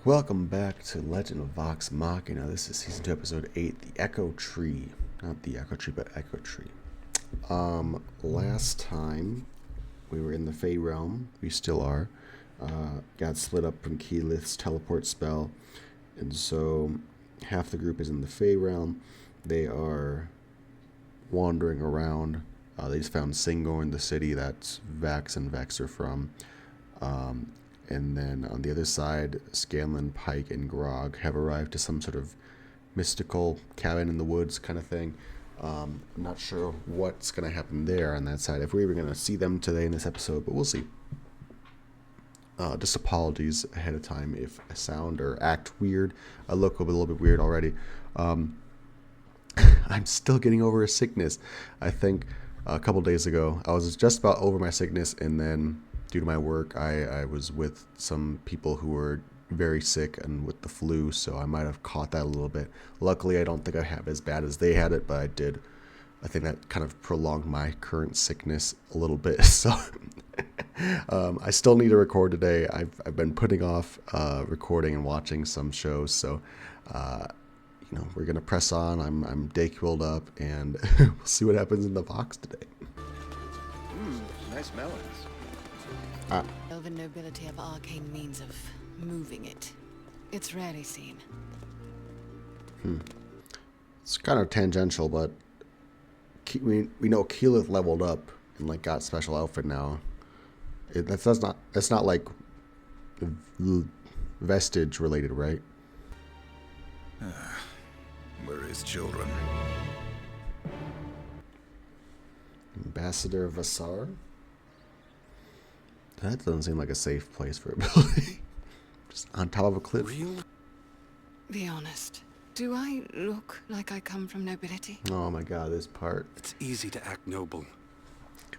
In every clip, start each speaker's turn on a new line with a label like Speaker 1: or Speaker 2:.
Speaker 1: Welcome back to Legend of Vox Machina. This is Season 2, Episode 8, The Echo Tree. Not The Echo Tree, but Echo Tree. Last time, we were in the Fey Realm. We still are. Got split up from Keyleth's teleport spell. And so, half the group is in the Fey Realm. They are wandering around. They just found Singo in the city that's Vax and Vex are from. And then on the other side, Scanlan, Pike, and Grog have arrived to some sort of mystical cabin in the woods kind of thing. I'm not sure what's going to happen there on that side, if we're even going to see them today in this episode, but we'll see. Just apologies ahead of time if I sound or act weird. I look a little bit weird already. I'm still getting over a sickness. I think a couple days ago, I was just about over my sickness, and then due to my work, I was with some people who were very sick and with the flu, so I might have caught that a little bit. Luckily, I don't think I have as bad as they had it, but I did. I think that kind of prolonged my current sickness a little bit. So I still need to record today. I've been putting off recording and watching some shows, so we're gonna press on. I'm Dayquilled up, and we'll see what happens in the Vox today.
Speaker 2: Nice melons.
Speaker 3: Elven nobility have arcane means of moving it. It's rarely seen.
Speaker 1: It's kind of tangential, but we know Keyleth leveled up and got special outfit now. That's not like vestige related, right?
Speaker 2: Where is children?
Speaker 1: Ambassador Vassar? That doesn't seem like a safe place for a building. Just on top of a cliff.
Speaker 3: Be honest. Do I look like I come from nobility?
Speaker 1: Oh my god, this part.
Speaker 2: It's easy to act noble.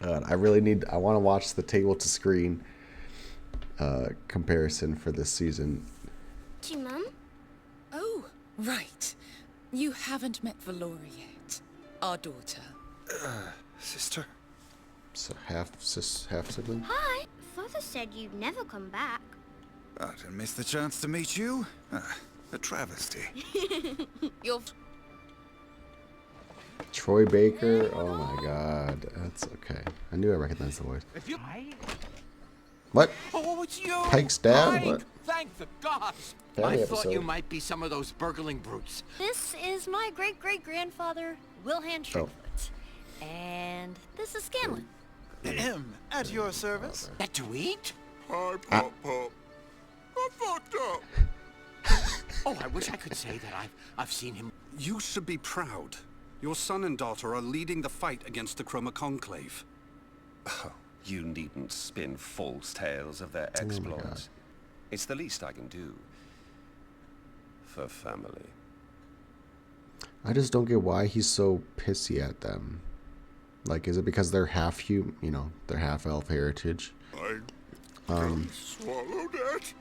Speaker 1: God, I want to watch the table to screen comparison for this season.
Speaker 4: Mum?
Speaker 5: Oh, right. You haven't met Valora yet. Our daughter.
Speaker 2: Sister?
Speaker 1: So half sibling?
Speaker 4: Hi. Father said you'd never come back.
Speaker 2: I missed the chance to meet you. A travesty.
Speaker 5: You're...
Speaker 1: Troy Baker? Oh my god. That's okay. I knew I recognized the voice. What?
Speaker 6: Oh, it's you!
Speaker 1: Pike's dad?
Speaker 6: Pike!
Speaker 1: What?
Speaker 6: Thank the gods!
Speaker 1: Family
Speaker 6: I thought
Speaker 1: episode.
Speaker 6: you might be some of those burgling brutes.
Speaker 4: This is my great-great-grandfather, Wilhan Trickfoot. And this is Scanlan.
Speaker 7: At your service.
Speaker 6: That to eat?
Speaker 2: Hi, Pop. I fucked up.
Speaker 6: Oh, I wish I could say that I've seen him.
Speaker 8: You should be proud. Your son and daughter are leading the fight against the Chroma Conclave.
Speaker 9: Oh, you needn't spin false tales of their exploits. It's the least I can do. For family.
Speaker 1: I just don't get why he's so pissy at them. Is it because they're half they're half elf heritage?
Speaker 2: I can swallow that.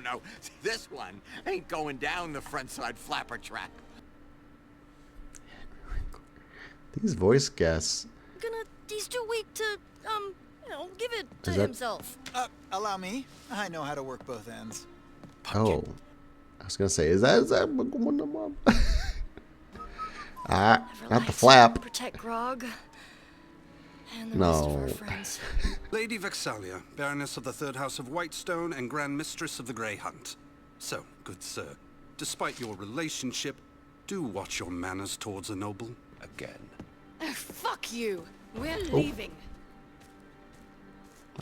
Speaker 6: No. This one ain't going down the front side flapper trap.
Speaker 1: These voice guests.
Speaker 4: He's too weak to, give it to
Speaker 1: Is that-
Speaker 4: himself.
Speaker 7: Allow me. I know how to work both ends.
Speaker 1: Oh, I was gonna say, is that not the flap.
Speaker 3: Protect Grog. And the
Speaker 1: No.
Speaker 3: rest of our friends.
Speaker 8: Lady Vexalia, Baroness of the Third House of Whitestone and Grand Mistress of the Grey Hunt. So, good sir, despite your relationship, do watch your manners towards a noble.
Speaker 9: Again.
Speaker 3: Oh, fuck you. We're leaving.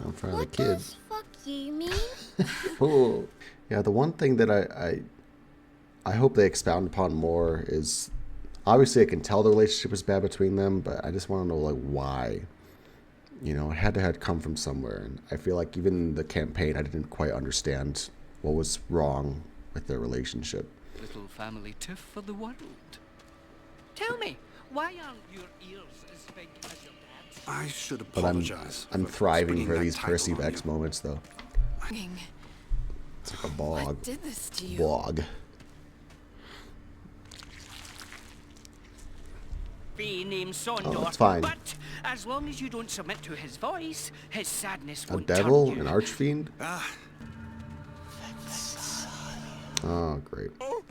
Speaker 1: In front of the
Speaker 4: What
Speaker 1: kid.
Speaker 4: does fuck you mean?
Speaker 1: Oh. Yeah, the one thing that I hope they expound upon more is, obviously I can tell the relationship is bad between them, but I just want to know why. It had to have come from somewhere, and I feel like even in the campaign I didn't quite understand what was wrong with their relationship.
Speaker 6: Little family tiff for the world. Tell me, why aren't your ears as big as your dad's?
Speaker 8: I should
Speaker 1: But
Speaker 8: apologize.
Speaker 1: I'm
Speaker 8: for
Speaker 1: thriving
Speaker 8: springing
Speaker 1: for
Speaker 8: that
Speaker 1: these
Speaker 8: title
Speaker 1: Percy
Speaker 8: on
Speaker 1: Vex
Speaker 8: you.
Speaker 1: moments, though. It's like a
Speaker 3: What
Speaker 1: bog.
Speaker 3: did this to you?
Speaker 1: Bog.
Speaker 10: Be named Sondor,
Speaker 1: Oh, it's fine.
Speaker 10: but as long as you don't submit to his voice, his sadness
Speaker 1: A
Speaker 10: won't
Speaker 1: devil?
Speaker 10: turn you.
Speaker 1: An archfiend? Oh, great.
Speaker 11: Oh,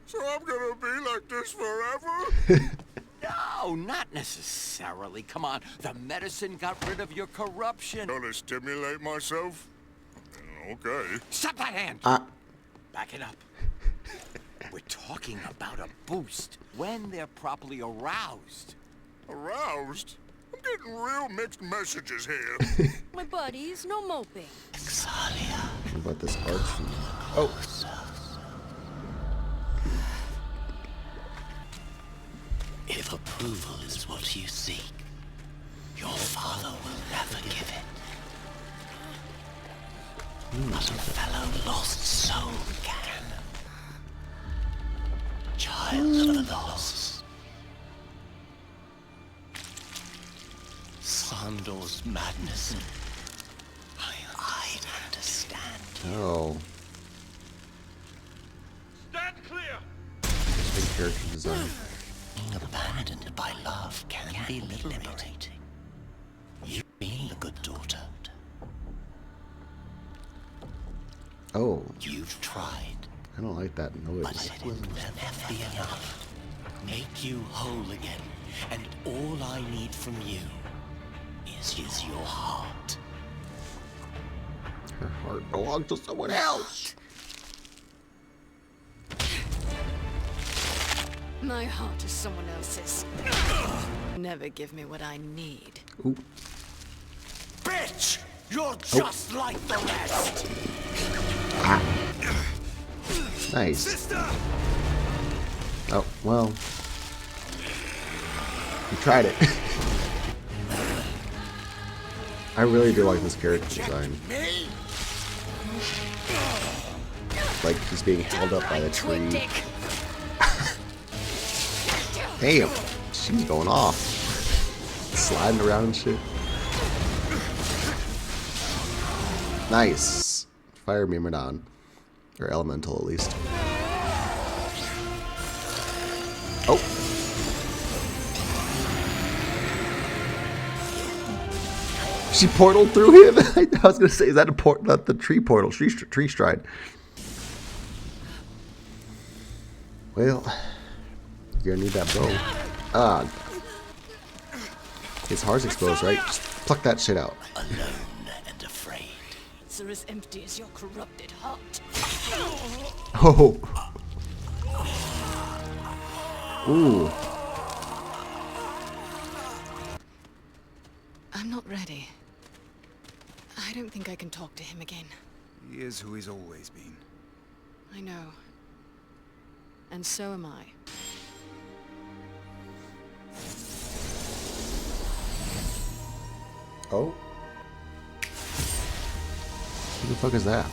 Speaker 11: so I'm gonna be like this forever?
Speaker 12: No, not necessarily. Come on, the medicine got rid of your corruption.
Speaker 11: Gonna stimulate myself? Okay.
Speaker 12: Stop that hand! Back it up. We're talking about a boost when they're properly aroused.
Speaker 11: Aroused? I'm getting real mixed messages here.
Speaker 4: My buddies, no moping.
Speaker 1: What about this arch? Oh.
Speaker 13: If approval is what you seek, your father will never give it. But a fellow lost soul can. Child of the lost. Sandor's madness. I understand.
Speaker 1: Oh.
Speaker 11: Stand clear!
Speaker 1: Big character design.
Speaker 13: Being abandoned by love can be liberating. You being a good daughter.
Speaker 1: Oh.
Speaker 13: You've tried.
Speaker 1: I don't like that noise.
Speaker 13: But it will never be enough. Make you whole again. And all I need from you is your heart.
Speaker 1: Her heart belongs to someone else.
Speaker 3: My heart is someone else's. Never give me what I need.
Speaker 1: Ooh.
Speaker 12: Bitch! You're just like the rest!
Speaker 1: Nice.
Speaker 12: Sister!
Speaker 1: Oh, well. You tried it. I really do like this character design. Like he's being held up by the tree. Damn, she's going off. Sliding around and shit. Nice. Fire Myrmidon. Or Elemental, at least. Oh. She portaled through him? I was going to say, is that not the tree portal? Tree stride. Well, you're going to need that bow. Ah. His heart's exposed, right? Just pluck that shit out.
Speaker 13: Alone and afraid.
Speaker 3: They're as empty as your corrupted heart.
Speaker 1: Oh. Ooh.
Speaker 3: I'm not ready. I don't think I can talk to him again.
Speaker 2: He is who he's always been.
Speaker 3: I know. And so am I.
Speaker 1: Oh. Who the fuck is that?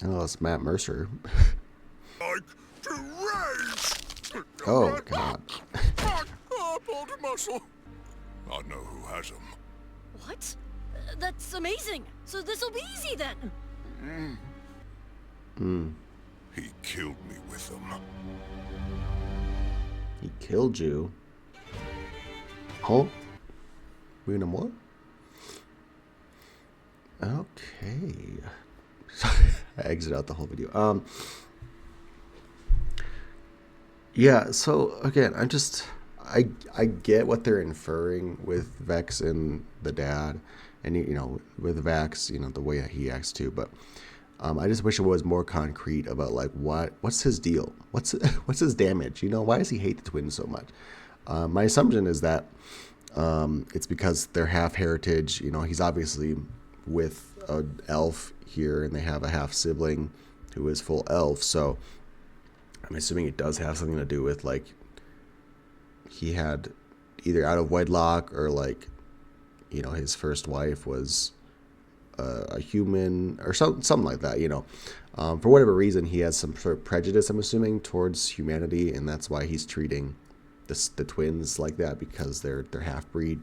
Speaker 1: Oh, it's Matt Mercer.
Speaker 11: Like to rage!
Speaker 1: Oh, God.
Speaker 11: Oh, pulled a muscle. I know who has him.
Speaker 4: What? That's amazing. So this'll be easy then.
Speaker 11: He killed me with them.
Speaker 1: He killed you? Huh? We know what? Okay. I exit out the whole video. Yeah, so again, I get what they're inferring with Vex and the dad, and you know, with Vex, you know, the way that he acts too, but I just wish it was more concrete about like what's his deal? What's his damage? You know, why does he hate the twins so much? My assumption is that it's because they're half heritage. You know, he's obviously with an elf here, and they have a half sibling who is full elf. So I'm assuming it does have something to do with like he had either out of wedlock or like, you know, his first wife was a human or something like that. You know, for whatever reason, he has some sort of prejudice, I'm assuming, towards humanity, and that's why he's treating the twins like that, because they're half breed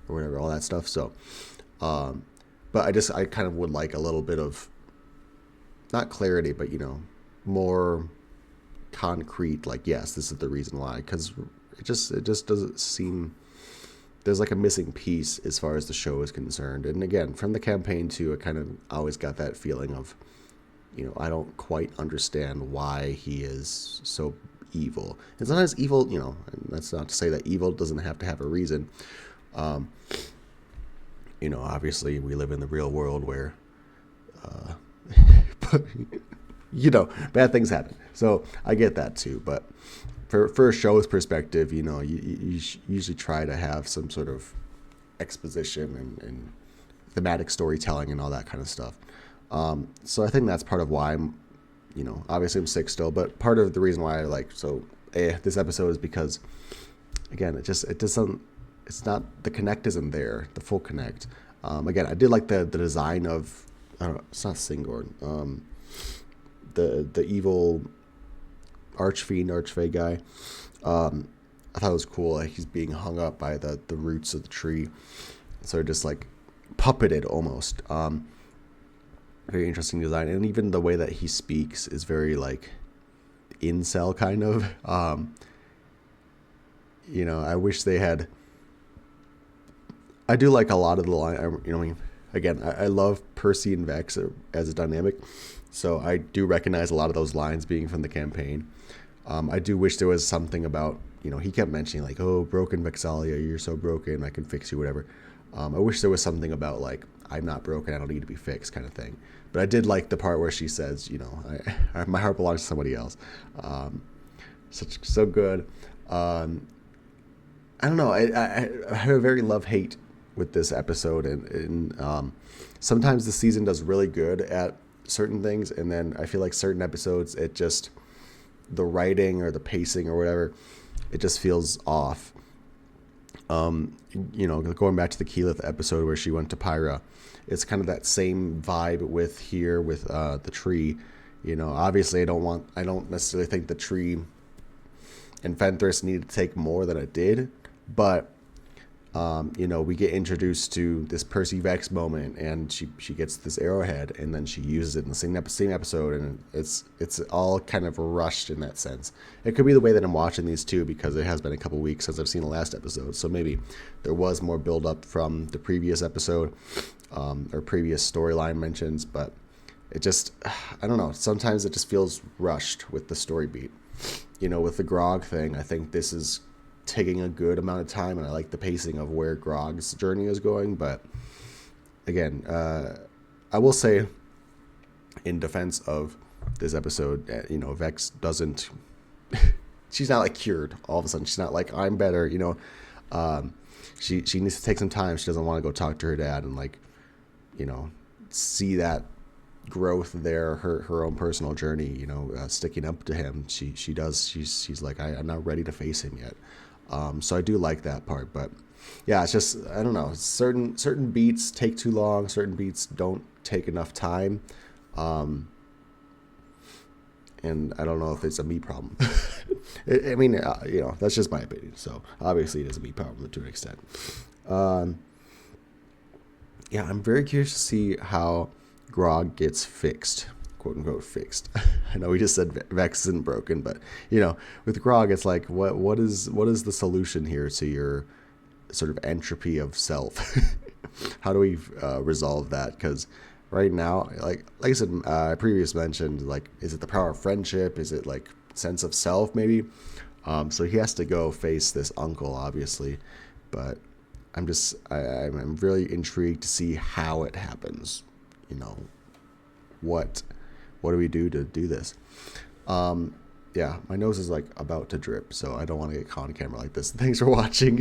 Speaker 1: or whatever, all that stuff. So, but I kind of would like a little bit of not clarity, but you know, more concrete. Like, yes, this is the reason why, because it just doesn't seem there's like a missing piece as far as the show is concerned. And again, from the campaign too, I kind of always got that feeling of I don't quite understand why he is so evil. And sometimes evil, and that's not to say that evil doesn't have to have a reason. Obviously we live in the real world where, bad things happen. So I get that too. But for a show's perspective, you usually try to have some sort of exposition and thematic storytelling and all that kind of stuff. So I think that's part of why I'm, obviously I'm sick still, but part of the reason why I this episode is because, again, it's not, the connect isn't there, the full connect. Again, I did like the design of, I don't know, it's not Singorn, the evil archfey guy. I thought it was cool. Like, he's being hung up by the roots of the tree, so just like puppeted almost. Very interesting design, and even the way that he speaks is very like incel kind of. I wish they had. I do like a lot of the line. Again, I love Percy and Vex as a dynamic, so I do recognize a lot of those lines being from the campaign. I do wish there was something about, he kept mentioning like, oh, broken Vexalia, you're so broken, I can fix you, whatever. I wish there was something about like, I'm not broken, I don't need to be fixed kind of thing. But I did like the part where she says, my heart belongs to somebody else. So good. I don't know. I have a very love-hate with this episode, and sometimes the season does really good at certain things, and then I feel like certain episodes, the writing or the pacing or whatever, it just feels off. Going back to the Keyleth episode where she went to Pyra, it's kind of that same vibe with the tree. Obviously I don't necessarily think the tree and Fenthras needed to take more than it did, but we get introduced to this Percy Vex moment, and she gets this arrowhead, and then she uses it in the same episode, and it's all kind of rushed in that sense. It could be the way that I'm watching these too, because it has been a couple weeks since I've seen the last episode, so maybe there was more build up from the previous episode or previous storyline mentions, but it just, I don't know, sometimes it just feels rushed with the story beat. With the Grog thing, I think this is taking a good amount of time, and I like the pacing of where Grog's journey is going. But again, I will say in defense of this episode, Vex doesn't she's not like cured all of a sudden. She's not like, I'm better, she needs to take some time. She doesn't want to go talk to her dad and see that growth there, her own personal journey, sticking up to him. She does. She's like, I'm not ready to face him yet. So I do like that part, but yeah, it's just, I don't know, certain beats take too long, certain beats don't take enough time, and I don't know if it's a me problem. That's just my opinion, so obviously it is a me problem to an extent. Yeah, I'm very curious to see how Grog gets fixed, quote unquote fixed. I know we just said Vex isn't broken, but with Grog, it's like, what is the solution here to your sort of entropy of self? How do we resolve that? Because right now, like I said, I previously mentioned, like, is it the power of friendship? Is it like sense of self? Maybe. So he has to go face this uncle, obviously, but I'm really intrigued to see how it happens. What do we do to do this? Yeah, my nose is like about to drip, so I don't want to get caught on camera like this. Thanks for watching.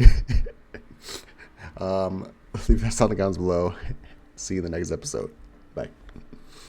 Speaker 1: Leave us on the comments below. See you in the next episode. Bye.